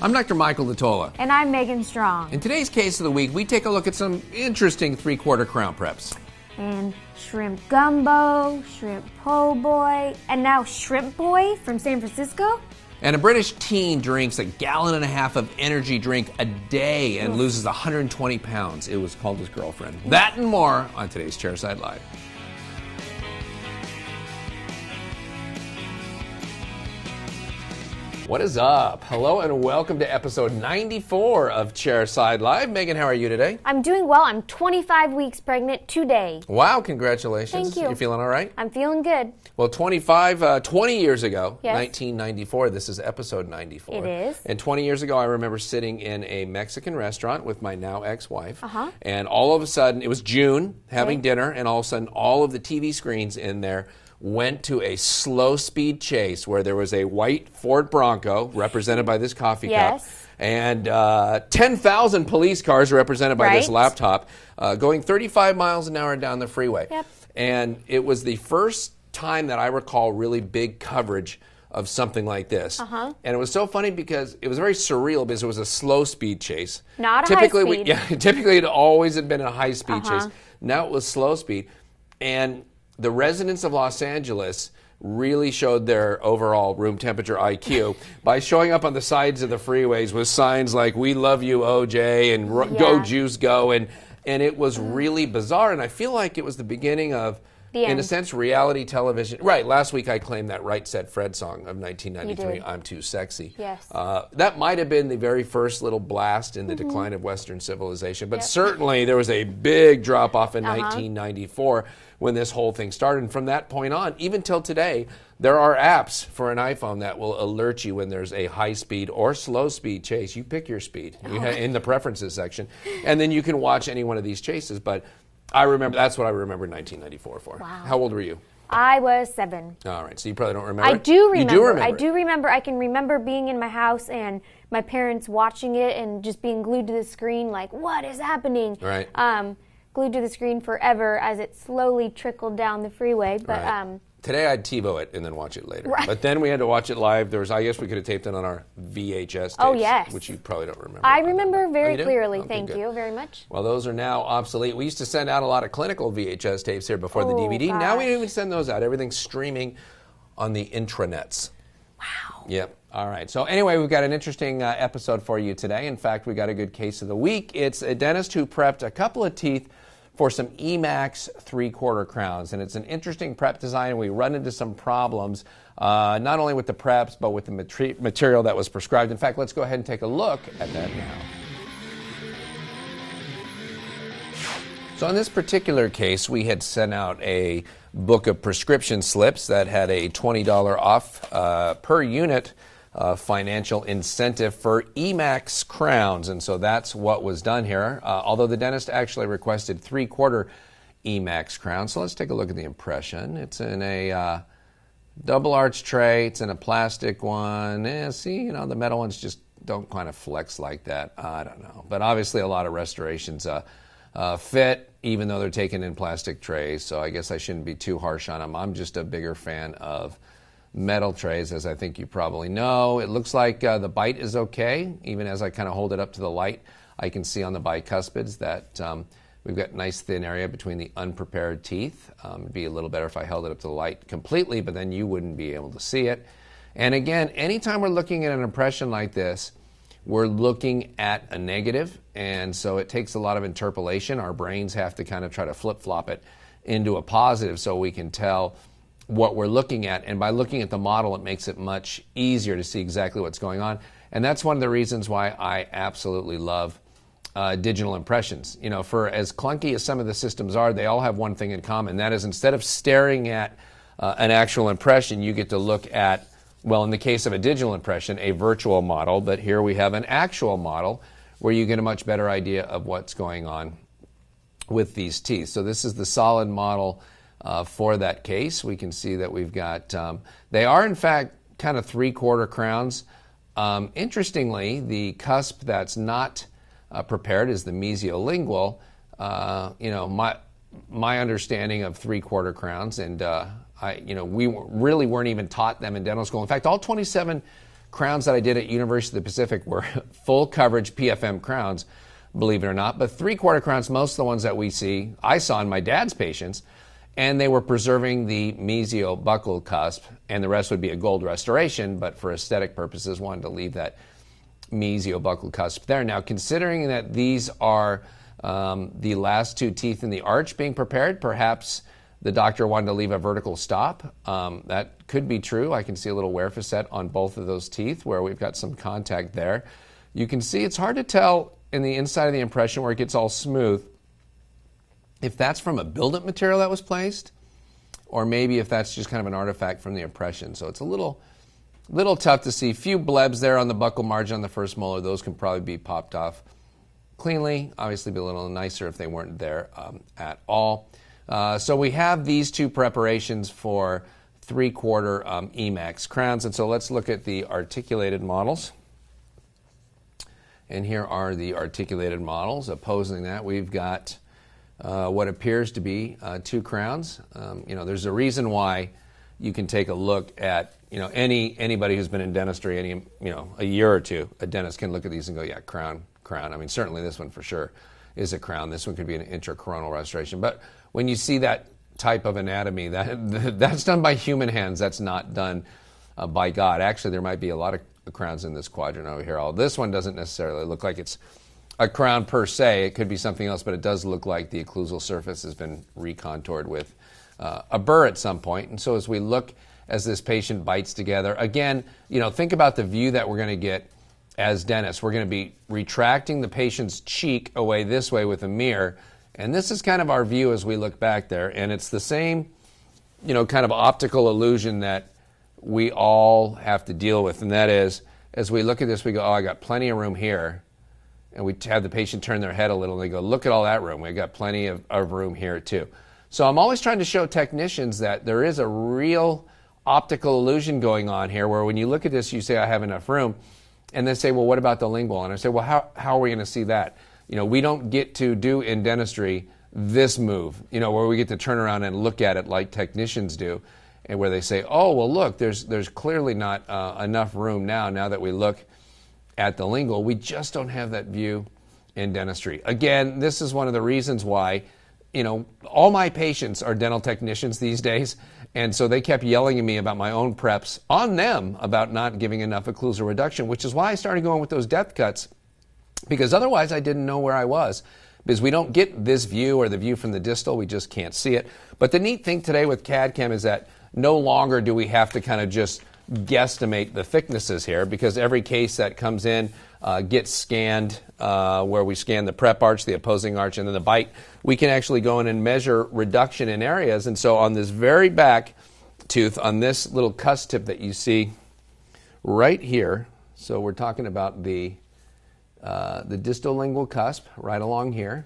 I'm Dr. Michael Latola. And I'm Megan Strong. In today's case of the week, we take a look at some interesting three-quarter crown preps. And shrimp gumbo, shrimp po' boy, and now shrimp boy from San Francisco. And a British teen drinks 1.5 gallons of energy drink a day and loses 120 pounds. It was called his girlfriend. That and more on today's Chairside Live. What is up? Hello and welcome to episode 94 of Chairside Live. Megan, how are you today? I'm doing well. I'm 25 weeks pregnant today. Wow, congratulations. Thank you. You feeling all right? I'm feeling good. Well, 20 years ago, Yes. 1994, this is episode 94. It is. And 20 years ago, I remember sitting in a Mexican restaurant with my now ex-wife. Uh-huh. And all of a sudden, it was June, having Okay. dinner, and all of a sudden, all of the TV screens in there went to a slow-speed chase where there was a white Ford Bronco, represented by this coffee Yes. cup, and 10,000 police cars represented by this Right. laptop, going 35 miles an hour down the freeway. Yep. And it was the first time that I recall really big coverage of something like this. Uh-huh. And it was so funny because it was very surreal because it was a slow speed chase. Not a high speed. Typically it always had been a high speed Uh-huh. chase. Now it was slow speed. And the residents of Los Angeles really showed their overall room temperature IQ by showing up on the sides of the freeways with signs like "We love you, OJ" and "Go Yeah. Jews Go," and it was really bizarre. And I feel like it was the beginning of, The in a end. sense, reality television. Right. Last week I claimed that Right Said Fred song of 1993, You did. "I'm Too Sexy." Yes. That might have been the very first little blast in the decline of Western civilization, but Yep. certainly there was a big drop off in Uh-huh. 1994 when this whole thing started. And from that point on, even till today, there are apps for an iPhone that will alert you when there's a high speed or slow speed chase. You pick your speed in the preferences section, and then you can watch any one of these chases. But I remember, that's what I remember 1994 for. Wow. How old were you? I was 7. All right, so you probably don't remember I it? do remember. You do remember I it. do remember. I can remember being in my house and my parents watching it and just being glued to the screen like, what is happening? Right. Glued to the screen forever as it slowly trickled down the freeway. But Right. Today I'd TiVo it and then watch it later. Right. But then we had to watch it live. I guess we could have taped it on our VHS tapes. Oh, yes. Which you probably don't remember. I remember very Oh, you do? clearly. Okay, Thank good. you very much. Well, those are now obsolete. We used to send out a lot of clinical VHS tapes here before the Oh, DVD. Now we gosh. don't even send those out. Everything's streaming on the intranets. Wow. Yep. All right. So anyway, we've got an interesting episode for you today. In fact, we got a good case of the week. It's a dentist who prepped a couple of teeth for some e.max three-quarter crowns. And it's an interesting prep design, and we run into some problems, not only with the preps, but with the material that was prescribed. In fact, let's go ahead and take a look at that now. So in this particular case, we had sent out a book of prescription slips that had a $20 off per unit financial incentive for e.max crowns. And so that's what was done here, although the dentist actually requested three-quarter e.max crowns. So let's take a look at the impression. It's in a double arch tray. It's in a plastic one. See, the metal ones just don't kind of flex like that. I don't know. But obviously a lot of restorations fit, even though they're taken in plastic trays. So I guess I shouldn't be too harsh on them. I'm just a bigger fan of metal trays, as I think you probably know. It looks like the bite is okay. Even as I kind of hold it up to the light, I can see on the bicuspids that we've got nice thin area between the unprepared teeth. It'd be a little better if I held it up to the light completely, but then you wouldn't be able to see it. And again, anytime we're looking at an impression like this, we're looking at a negative, and so it takes a lot of interpolation. Our brains have to kind of try to flip-flop it into a positive so we can tell what we're looking at. And by looking at the model, it makes it much easier to see exactly what's going on. And that's one of the reasons why I absolutely love digital impressions. For as clunky as some of the systems are, they all have one thing in common. That is, instead of staring at an actual impression, you get to look at, well, in the case of a digital impression, a virtual model, but here we have an actual model where you get a much better idea of what's going on with these teeth. So this is the solid model for that case. We can see that we've got, they are in fact kind of three-quarter crowns. Interestingly, the cusp that's not prepared is the mesiolingual. My understanding of three-quarter crowns, and we really weren't even taught them in dental school. In fact, all 27 crowns that I did at University of the Pacific were full coverage PFM crowns, believe it or not, but 3/4 crowns, most of the ones that I saw in my dad's patients, and they were preserving the mesiobuccal cusp, and the rest would be a gold restoration, but for aesthetic purposes, wanted to leave that mesiobuccal cusp there. Now, considering that these are the last 2 teeth in the arch being prepared, perhaps the doctor wanted to leave a vertical stop. That could be true. I can see a little wear facet on both of those teeth where we've got some contact there. You can see it's hard to tell in the inside of the impression where it gets all smooth if that's from a buildup material that was placed, or maybe if that's just kind of an artifact from the impression. So it's a little tough to see. Few blebs there on the buccal margin on the first molar. Those can probably be popped off cleanly. Obviously be a little nicer if they weren't there at all. So we have these 2 preparations for 3/4 e.max crowns. And so let's look at the articulated models. And here are the articulated models. Opposing that, we've got what appears to be 2 crowns. There's a reason why you can take a look at, anybody who's been in dentistry a year or two, a dentist can look at these and go, yeah, crown. I mean, certainly this one for sure is a crown. This one could be an intracoronal restoration. But when you see that type of anatomy, that's done by human hands. That's not done by God. Actually, there might be a lot of crowns in this quadrant over here. This one doesn't necessarily look like it's a crown per se. It could be something else, but it does look like the occlusal surface has been recontoured with a burr at some point. And so as we look as this patient bites together, again, think about the view that we're going to get as dentists. We're going to be retracting the patient's cheek away this way with a mirror, and this is kind of our view as we look back there. And it's the same, kind of optical illusion that we all have to deal with, and that is, as we look at this, we go, oh, I got plenty of room here. And we have the patient turn their head a little, and they go, look at all that room. We've got plenty of room here, too. So I'm always trying to show technicians that there is a real optical illusion going on here, where when you look at this, you say, I have enough room. And they say, well, what about the lingual? And I say, well, how are we going to see that? We don't get to do in dentistry this move, where we get to turn around and look at it like technicians do, and where they say, oh, well, look, there's clearly not enough room now that we look at the lingual. We just don't have that view in dentistry. Again, this is one of the reasons why, all my patients are dental technicians these days, and so they kept yelling at me about my own preps on them about not giving enough occlusal reduction, which is why I started going with those depth cuts, because otherwise I didn't know where I was. Because we don't get this view or the view from the distal, we just can't see it. But the neat thing today with CAD-CAM is that no longer do we have to kind of just guesstimate the thicknesses here, because every case that comes in gets scanned, where we scan the prep arch, the opposing arch, and then the bite. We can actually go in and measure reduction in areas. And so on this very back tooth, on this little cusp tip that you see right here, so we're talking about the distal lingual cusp right along here.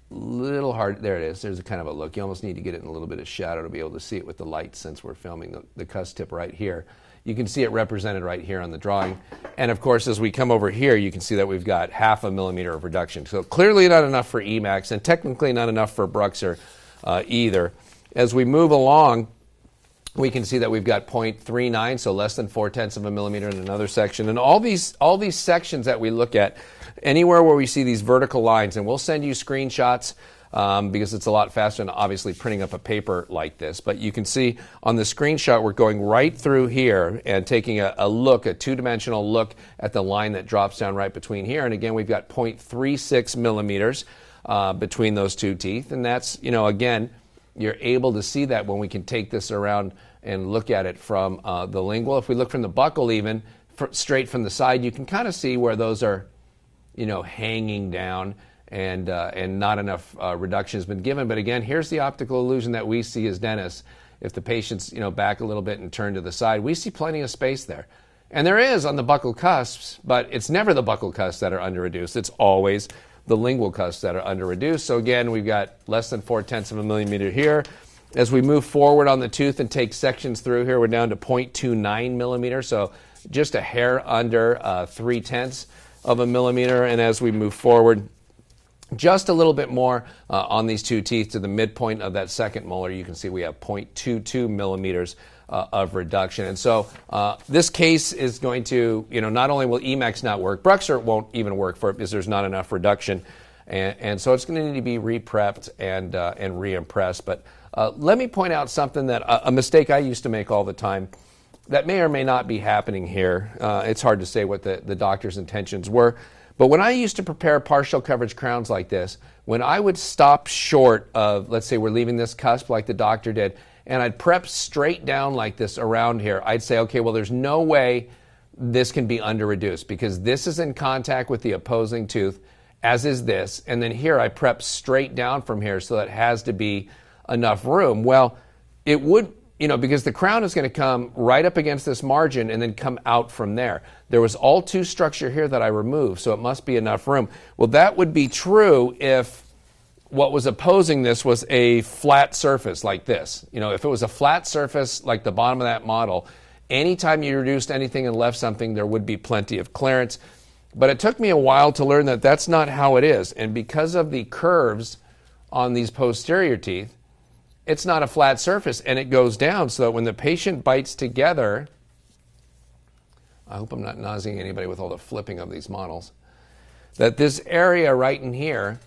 Little hard, there it is. There's a kind of a look. You almost need to get it in a little bit of shadow to be able to see it with the light, since we're filming the cusp tip right here. You can see it represented right here on the drawing. And of course, as we come over here, you can see that we've got 0.5 millimeter of reduction. So clearly not enough for e.max, and technically not enough for Bruxer either. As we move along, we can see that we've got 0.39, so less than 0.4 of a millimeter in another section. And all these sections that we look at, anywhere where we see these vertical lines, and we'll send you screenshots because it's a lot faster than obviously printing up a paper like this. But you can see on the screenshot, we're going right through here and taking a look, a two-dimensional look at the line that drops down right between here. And again, we've got 0.36 millimeters between those two teeth. And that's, again, you're able to see that when we can take this around and look at it from the lingual. If we look from the buccal even, straight from the side, you can kind of see where those are, hanging down and not enough reduction has been given. But again, here's the optical illusion that we see as dentists. If the patient's, back a little bit and turn to the side, we see plenty of space there. And there is on the buccal cusps, but it's never the buccal cusps that are under-reduced. It's always the lingual cusps that are under-reduced. So again, we've got less than 0.4 of a millimeter here. As we move forward on the tooth and take sections through here, we're down to 0.29 millimeters, so just a hair under 0.3 of a millimeter. And as we move forward, just a little bit more on these two teeth to the midpoint of that second molar, you can see we have 0.22 millimeters of reduction. And so this case is going to, not only will e.max not work, Bruxer won't even work for it because there's not enough reduction. And so it's going to need to be re-prepped and re-impressed. But let me point out something that a mistake I used to make all the time that may or may not be happening here. It's hard to say what the doctor's intentions were. But when I used to prepare partial coverage crowns like this, when I would stop short of, let's say we're leaving this cusp like the doctor did, and I'd prep straight down like this around here, I'd say, okay, well, there's no way this can be under-reduced because this is in contact with the opposing tooth, as is this. And then here I prep straight down from here, so that has to be enough room. Well, it would, because the crown is going to come right up against this margin and then come out from there. There was all tooth structure here that I removed, so it must be enough room. Well, that would be true if what was opposing this was a flat surface like this. If it was a flat surface like the bottom of that model, anytime you reduced anything and left something, there would be plenty of clearance. But it took me a while to learn that that's not how it is. And because of the curves on these posterior teeth, it's not a flat surface, and it goes down so that when the patient bites together, I hope I'm not nauseating anybody with all the flipping of these models, that this area right in here,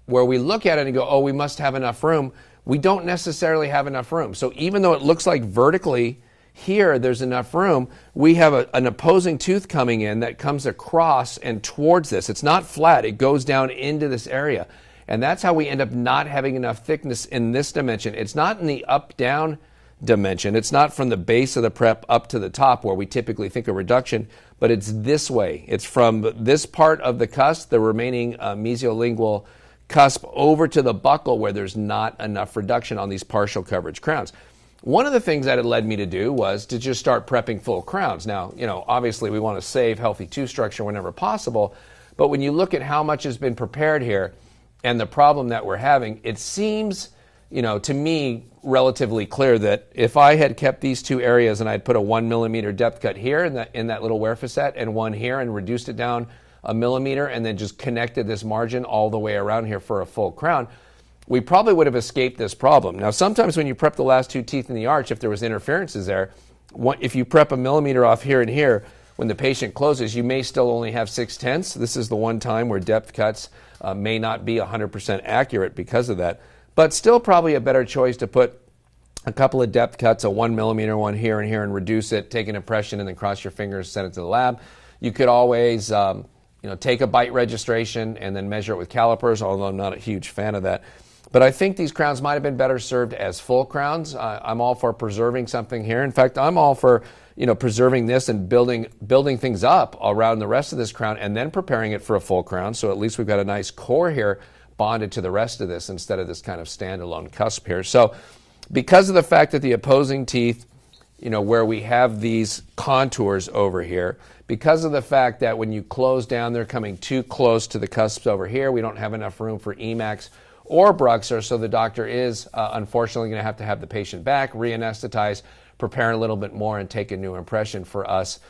where we look at it and go, oh, we must have enough room, we don't necessarily have enough room. So even though it looks like vertically here there's enough room, we have an opposing tooth coming in that comes across and towards this. It's not flat, it goes down into this area. And that's how we end up not having enough thickness in this dimension. It's not in the up-down dimension. It's not from the base of the prep up to the top where we typically think of reduction, but it's this way. It's from this part of the cusp, the remaining mesiolingual cusp, over to the buccal where there's not enough reduction on these partial coverage crowns. One of the things that it led me to do was to just start prepping full crowns. Now, obviously we want to save healthy tooth structure whenever possible, but when you look at how much has been prepared here and the problem that we're having, it seems, to me, relatively clear that if I had kept these two areas and I'd put a 1 millimeter depth cut here in that little wear facet and one here and reduced it down a millimeter and then just connected this margin all the way around here for a full crown, we probably would have escaped this problem. Now, sometimes when you prep the last two teeth in the arch, if there was interferences there, if you prep a millimeter off here and here, when the patient closes, you may still only have 6/10. This is the one time where depth cuts may not be 100% accurate because of that. But still probably a better choice to put a couple of depth cuts, a 1 millimeter one here and here, and reduce it, take an impression, and then cross your fingers, send it to the lab. You could always take a bite registration and then measure it with calipers, although I'm not a huge fan of that. But I think these crowns might have been better served as full crowns. I'm all for preserving something here. In fact, I'm all for preserving this and building things up around the rest of this crown and then preparing it for a full crown. So at least we've got a nice core here bonded to the rest of this instead of this kind of standalone cusp here. So because of the fact that the opposing teeth, where we have these contours over here, because of the fact that when you close down, they're coming too close to the cusps over here, we don't have enough room for e.max or Bruxer, so the doctor is unfortunately going to have the patient back, re-anesthetize, prepare a little bit more, and take a new impression for us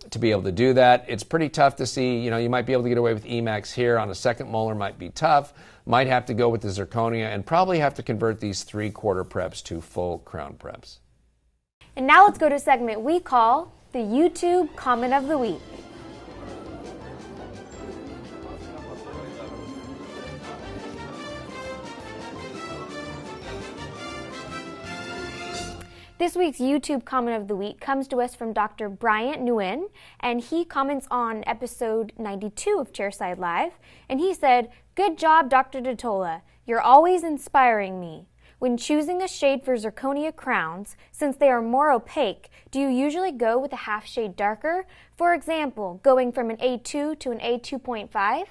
to be able to do that. It's pretty tough to see. You might be able to get away with e.max here on a second molar, might be tough. Might have to go with the zirconia and probably have to convert these 3/4 preps to full crown preps. And now let's go to a segment we call the YouTube Comment of the Week. This week's YouTube Comment of the Week comes to us from Dr. Bryant Nguyen, and he comments on episode 92 of Chairside Live, and he said, "Good job, Dr. Datola. You're always inspiring me. When choosing a shade for zirconia crowns, since they are more opaque, do you usually go with a half shade darker? For example, going from an A2 to an A2.5?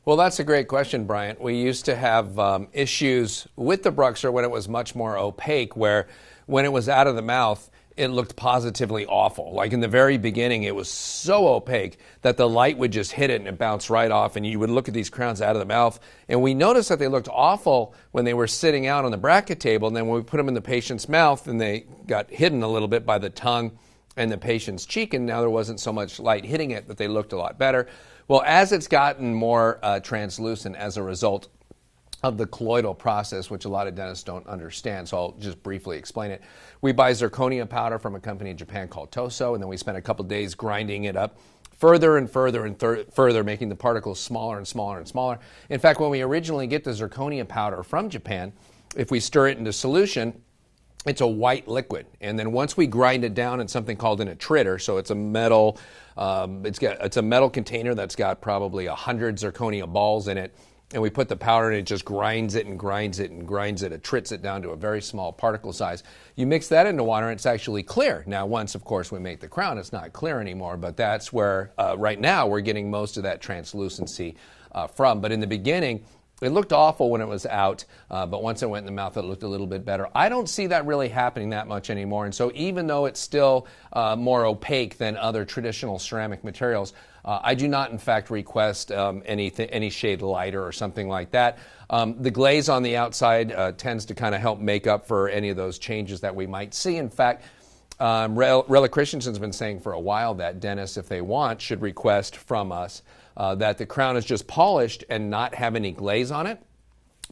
Well, that's a great question, Bryant. We used to have issues with the Bruxer when it was much more opaque, where when it was out of the mouth, it looked positively awful. Like in the very beginning, it was so opaque that the light would just hit it and it bounced right off, and you would look at these crowns out of the mouth. And we noticed that they looked awful when they were sitting out on the bracket table, and then when we put them in the patient's mouth, and they got hidden a little bit by the tongue and the patient's cheek, and now there wasn't so much light hitting it, that they looked a lot better. Well, as it's gotten more translucent as a result, of the colloidal process, which a lot of dentists don't understand, so I'll just briefly explain it. We buy zirconia powder from a company in Japan called Toso, and then we spend a couple days grinding it up further and further and further, making the particles smaller and smaller and smaller. In fact, when we originally get the zirconia powder from Japan, if we stir it into solution, it's a white liquid. And then once we grind it down in something called an attritter, so it's a metal, it's a metal container that's got probably 100 zirconia balls in it, and we put the powder in, it just grinds it and grinds it and grinds it, attrits it down to a very small particle size. You mix that into water and it's actually clear. Now once, of course, we make the crown, it's not clear anymore, but that's where right now we're getting most of that translucency from. But in the beginning, it looked awful when it was out, but once it went in the mouth, it looked a little bit better. I don't see that really happening that much anymore, and so even though it's still more opaque than other traditional ceramic materials, I do not, in fact, request any shade lighter or something like that. The glaze on the outside tends to kind of help make up for any of those changes that we might see. In fact, Rella Christensen's been saying for a while that dentists, if they want, should request from us that the crown is just polished and not have any glaze on it.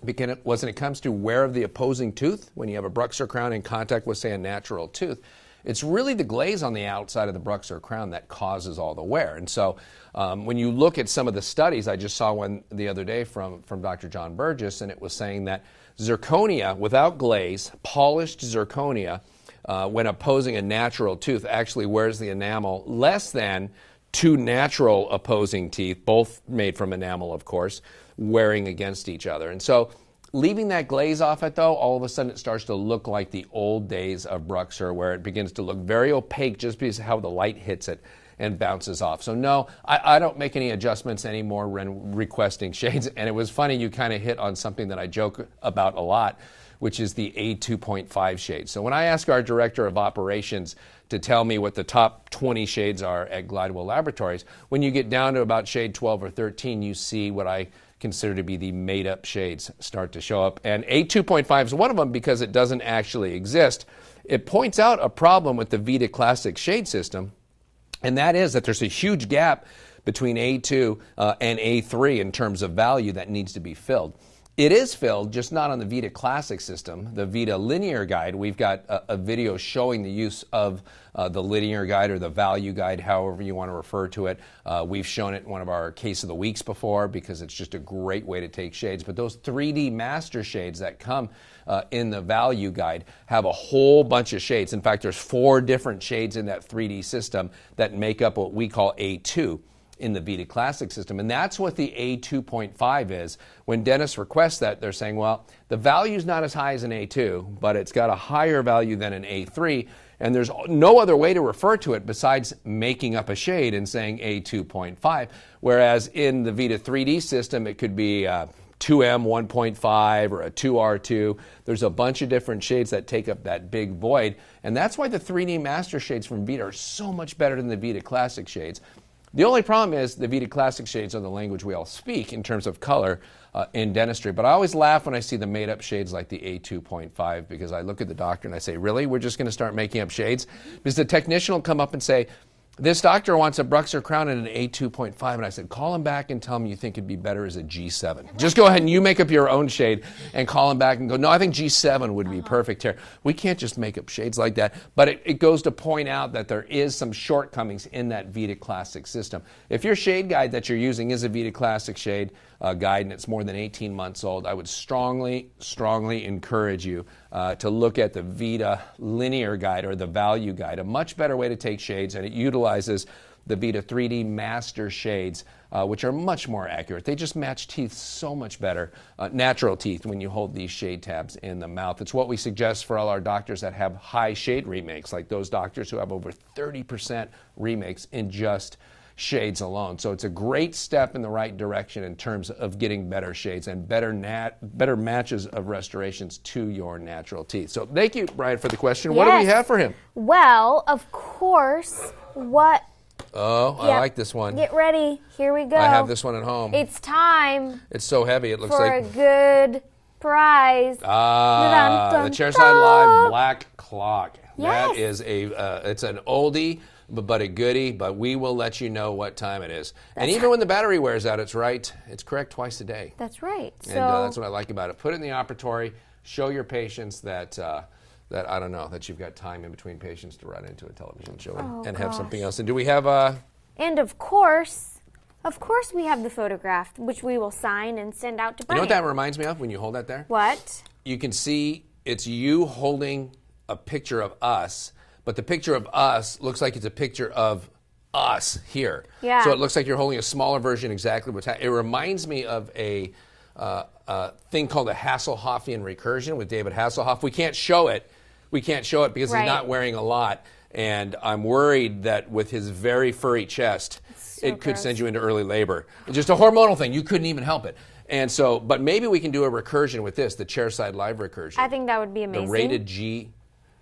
Because when it comes to wear of the opposing tooth, when you have a Bruxer crown in contact with, say, a natural tooth, it's really the glaze on the outside of the Bruxer crown that causes all the wear. And so when you look at some of the studies, I just saw one the other day from Dr. John Burgess, and it was saying that zirconia without glaze, polished zirconia, when opposing a natural tooth, actually wears the enamel less than two natural opposing teeth, both made from enamel, of course, wearing against each other. And so leaving that glaze off it, though, all of a sudden it starts to look like the old days of Bruxer, where it begins to look very opaque just because of how the light hits it and bounces off. So no, I don't make any adjustments anymore when requesting shades. And it was funny, you kind of hit on something that I joke about a lot, which is the A2.5 shade. So when I ask our director of operations to tell me what the top 20 shades are at Glidewell Laboratories, when you get down to about shade 12 or 13, you see what I consider to be the made-up shades start to show up. And A2.5 is one of them because it doesn't actually exist. It points out a problem with the Vita Classic shade system, and that is that there's a huge gap between A2 and A3 in terms of value that needs to be filled. It is filled, just not on the Vita Classic system. The Vita Linear Guide, we've got a video showing the use of the Linear Guide or the Value Guide, however you want to refer to it. We've shown it in one of our Case of the Weeks before because it's just a great way to take shades. But those 3D master shades that come in the Value Guide have a whole bunch of shades. In fact, there's 4 different shades in that 3D system that make up what we call A2 in the Vita Classic system. And that's what the A2.5 is. When dentists request that, they're saying, well, the value's not as high as an A2, but it's got a higher value than an A3, and there's no other way to refer to it besides making up a shade and saying A2.5, whereas in the Vita 3D system, it could be 2M 1.5 or a 2R2. There's a bunch of different shades that take up that big void, and that's why the 3D master shades from Vita are so much better than the Vita Classic shades. The only problem is the Vita Classic shades are the language we all speak in terms of color in dentistry. But I always laugh when I see the made-up shades like the A2.5 because I look at the doctor and I say, really? We're just going to start making up shades? Because the technician will come up and say, this doctor wants a Bruxer crown and an A2.5. And I said, call him back and tell him you think it'd be better as a G7. Just go ahead and you make up your own shade and call him back and go, no, I think G7 would be perfect here. We can't just make up shades like that. But it goes to point out that there is some shortcomings in that Vita Classic system. If your shade guide that you're using is a Vita Classic shade guide and it's more than 18 months old, I would strongly, strongly encourage you to look at the Vita Linear Guide or the Value Guide, a much better way to take shades, and it utilizes the Vita 3D Master shades, which are much more accurate. They just match teeth so much better, natural teeth, when you hold these shade tabs in the mouth. It's what we suggest for all our doctors that have high shade remakes, like those doctors who have over 30% remakes in just shades alone. So it's a great step in the right direction in terms of getting better shades and better matches of restorations to your natural teeth. So thank you, Brian, for the question. Yes. What do we have for him? Well, of course, what... Oh, I like this one. Get ready. Here we go. I have this one at home. It's time. It's so heavy. It looks for like a good prize. the Chairside Live Black Clock. Yes. That is it's an oldie but a goodie. But we will let you know what time it is. And even when the battery wears out, it's correct twice a day. That's right. And that's what I like about it. Put it in the operatory. Show your patients that I don't know, that you've got time in between patients to run into a television show and have something else. And do we have And of course we have the photograph, which we will sign and send out to Brian. You know what that reminds me of when you hold that there? What? You can see it's you holding a picture of us, but the picture of us looks like it's a picture of us here. Yeah. So it looks like you're holding a smaller version exactly what's happening. It reminds me of a thing called a Hasselhoffian recursion with David Hasselhoff. We can't show it because he's not wearing a lot. And I'm worried that with his very furry chest, it could send you into early labor. It's just a hormonal thing. You couldn't even help it. And so, but maybe we can do a recursion with this, the Chairside Live recursion. I think that would be amazing. The rated G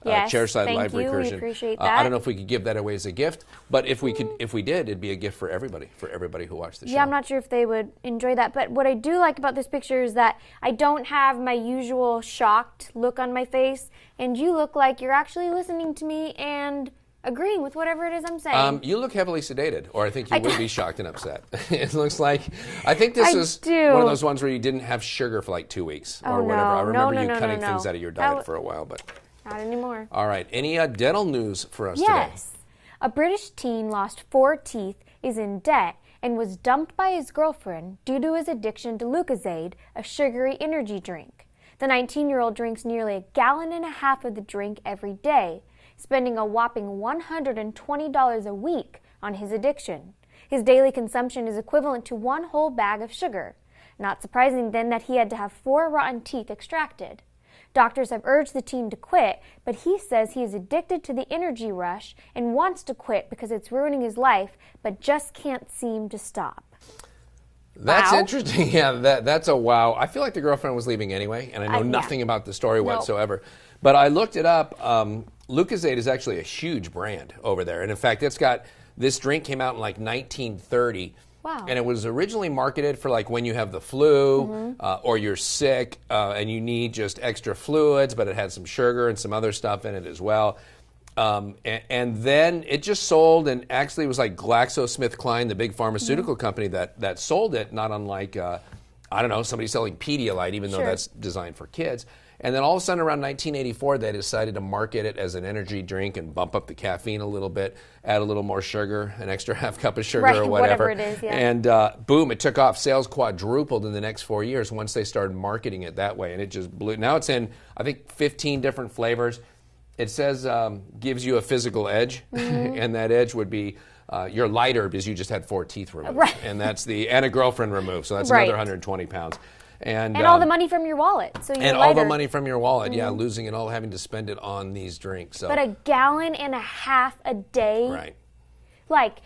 Chairside Live thank you. recursion. We appreciate that. I don't know if we could give that away as a gift, but if we did, it'd be a gift for everybody who watched the show. Yeah, I'm not sure if they would enjoy that. But what I do like about this picture is that I don't have my usual shocked look on my face, and you look like you're actually listening to me and agreeing with whatever it is I'm saying. You look heavily sedated, or I think you would be shocked and upset. It looks like, I think this is one of those ones where you didn't have sugar for like 2 weeks or whatever. I remember you cutting things out of your diet for a while, but not anymore. All right. Any dental news for us today? Yes. A British teen lost 4 teeth, is in debt, and was dumped by his girlfriend due to his addiction to Lucozade, a sugary energy drink. The 19-year-old drinks nearly 1.5 gallons of the drink every day, spending a whopping $120 a week on his addiction. His daily consumption is equivalent to 1 whole bag of sugar. Not surprising then that he had to have 4 rotten teeth extracted. Doctors have urged the teen to quit, but he says he is addicted to the energy rush and wants to quit because it's ruining his life, but just can't seem to stop. That's interesting. Yeah, that's a wow. I feel like the girlfriend was leaving anyway, and I know nothing about the story whatsoever. But I looked it up. Lucozade is actually a huge brand over there. And in fact, this drink came out in like 1930. Wow. And it was originally marketed for like when you have the flu or you're sick and you need just extra fluids, but it had some sugar and some other stuff in it as well. And then it just sold, and actually it was like GlaxoSmithKline, the big pharmaceutical company that sold it, not unlike, somebody selling Pedialyte, even though that's designed for kids. And then all of a sudden around 1984, they decided to market it as an energy drink and bump up the caffeine a little bit, add a little more sugar, an extra half cup of sugar or whatever. It is, yeah. And boom, it took off. Sales quadrupled in the next 4 years once they started marketing it that way. And it just blew. Now it's in, I think, 15 different flavors. It says gives you a physical edge, and that edge would be you're lighter because you just had 4 teeth removed. Right. And a girlfriend removed, so that's another 120 pounds. And all the money from your wallet. So you're all the money from your wallet, losing it all, having to spend it on these drinks. So. But 1.5 gallons a day. Right.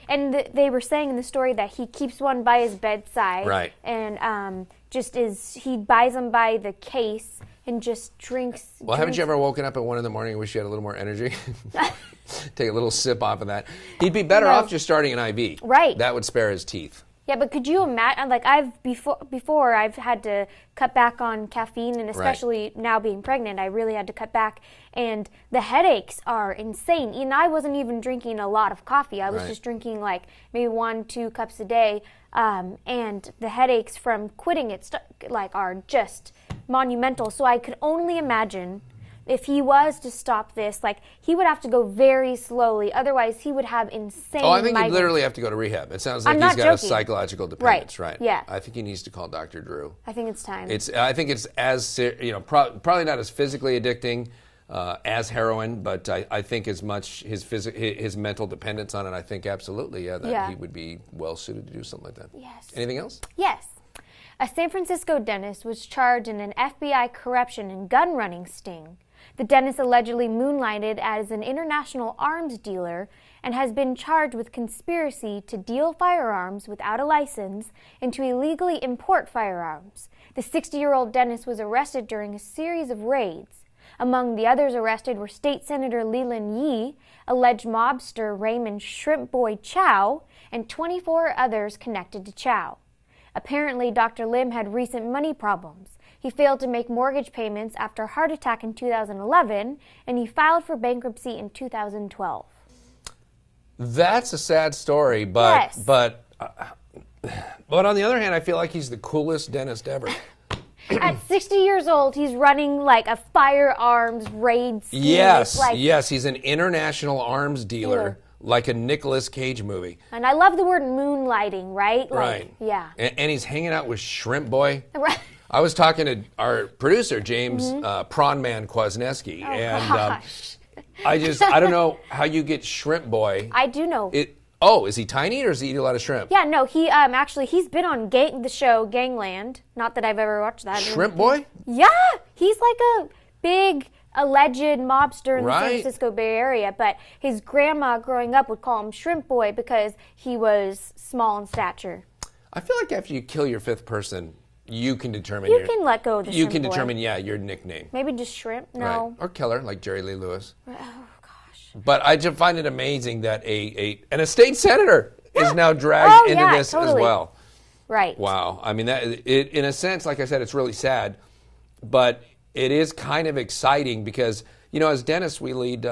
They were saying in the story that he keeps one by his bedside. Right. And he buys them by the case and just drinks. Well, haven't you ever woken up at 1 a.m. and wish you had a little more energy? Take a little sip off of that. He'd be better off just starting an IV. Right. That would spare his teeth. Yeah, but could you imagine? Like before I've had to cut back on caffeine, and especially now being pregnant, I really had to cut back. And the headaches are insane. And I wasn't even drinking a lot of coffee. I was just drinking like maybe 1-2 cups a day. And the headaches from quitting it are just monumental. So I could only imagine if he was to stop this, he would have to go very slowly. Otherwise, he would have insane I think migraines. he'd literally have to go to rehab. It sounds like I'm he's not got joking. a psychological dependence, right? Yeah. I think he needs to call Dr. Drew. I think it's time. I think it's as, probably not as physically addicting as heroin, but I think as much his mental dependence on it, I think absolutely, he would be well suited to do something like that. Yes. Anything else? Yes. A San Francisco dentist was charged in an FBI corruption and gun running sting. The dentist allegedly moonlighted as an international arms dealer and has been charged with conspiracy to deal firearms without a license and to illegally import firearms. The 60-year-old dentist was arrested during a series of raids. Among the others arrested were State Senator Leland Yee, alleged mobster Raymond Shrimp Boy Chow, and 24 others connected to Chow. Apparently, Dr. Lim had recent money problems. He failed to make mortgage payments after a heart attack in 2011, and he filed for bankruptcy in 2012. That's a sad story, but Yes. but on the other hand, I feel like he's the coolest dentist ever. At 60 years old, he's running like a firearms raid scheme. Yes, It's like, yes, he's an international arms dealer, Yeah. like a Nicolas Cage movie. And I love the word moonlighting, right? Like, Right. Yeah. And he's hanging out with Shrimp Boy. Right. I was talking to our producer, James Prawn Man Kwasniewski, Oh, and gosh. I don't know how you get Shrimp Boy. I do know. Is he tiny or does he eat a lot of shrimp? Yeah, no, he actually he's been on the show Gangland. Not that I've ever watched that. Shrimp Boy? Yeah, he's like a big alleged mobster in the San Right. Francisco Bay Area, but his grandma growing up would call him Shrimp Boy because he was small in stature. I feel like after you kill your fifth person, you can determine You can let go of the you Shrimp can Boy. determine, your nickname. Maybe just Shrimp? No. Right. Or Keller, like Jerry Lee Lewis. Oh gosh. But I just find it amazing that an state senator is now dragged into this as well. Right. Wow. I mean, in a sense, like I said, it's really sad, but it is kind of exciting because, as dentists, we lead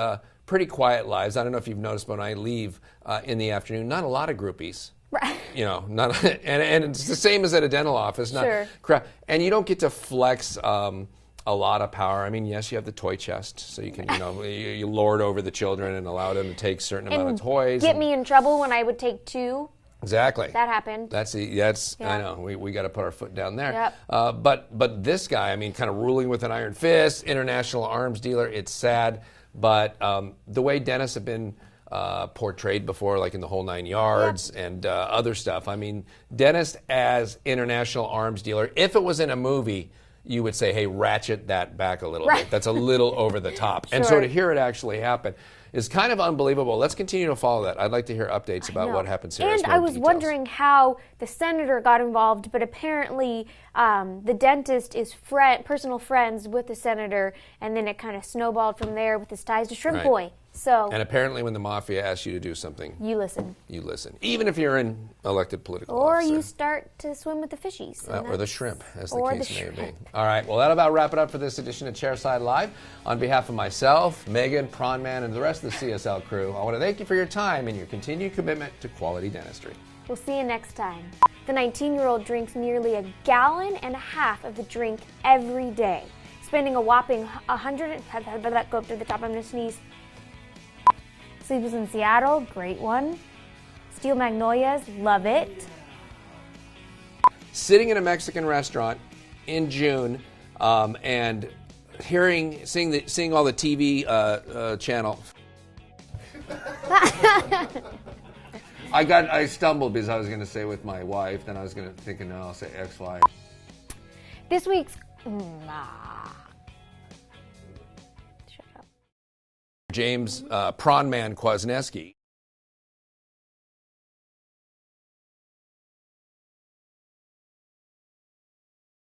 pretty quiet lives. I don't know if you've noticed, but when I leave in the afternoon, not a lot of groupies. Right. Not and it's the same as at a dental office. Not Sure. crap. And you don't get to flex a lot of power. I mean, yes, you have the toy chest, so you can, you lord over the children and allow them to take a certain amount of toys. Get me in trouble when I would take two. Exactly. That happened. I Yeah. know, we got to put our foot down there. Yep. But this guy, I mean, kind of ruling with an iron fist, international arms dealer. It's sad, but the way dentists have been portrayed before, like in the whole 9 yards and other stuff. I mean, dentist as international arms dealer. If it was in a movie, you would say, hey, ratchet that back a little bit. That's a little over the top. And so Sure. to hear it actually happen is kind of unbelievable. Let's continue to follow that. I'd like to hear updates about what happens here. And I was wondering how the senator got involved, but apparently the dentist is personal friends with the senator, and then it kind of snowballed from there with his ties to Shrimp Right. Boy. So And apparently when the mafia asks you to do something, you listen. you listen. Even if you're in elected political Or office. you start to swim with the fishies. and Or the that's- shrimp, as the or case the may be. shrimp. All right, well, that'll about wrap it up for this edition of Chairside Live. On behalf of myself, Megan, Prawn Man, and the rest of the CSL crew, I want to thank you for your time and your continued commitment to quality dentistry. We'll see you next time. The 19-year-old drinks nearly 1.5 gallons of the drink every day, spending a whopping 100. Go up to the top. I'm gonna sneeze. Sleeps in Seattle, great one. Steel Magnolias, love it. Sitting in a Mexican restaurant in June and seeing all the TV channel. I stumbled because I was going to say with my wife, then I was going to think, no, I'll say ex-wife. This week's James Prawn Man Kwasniewski.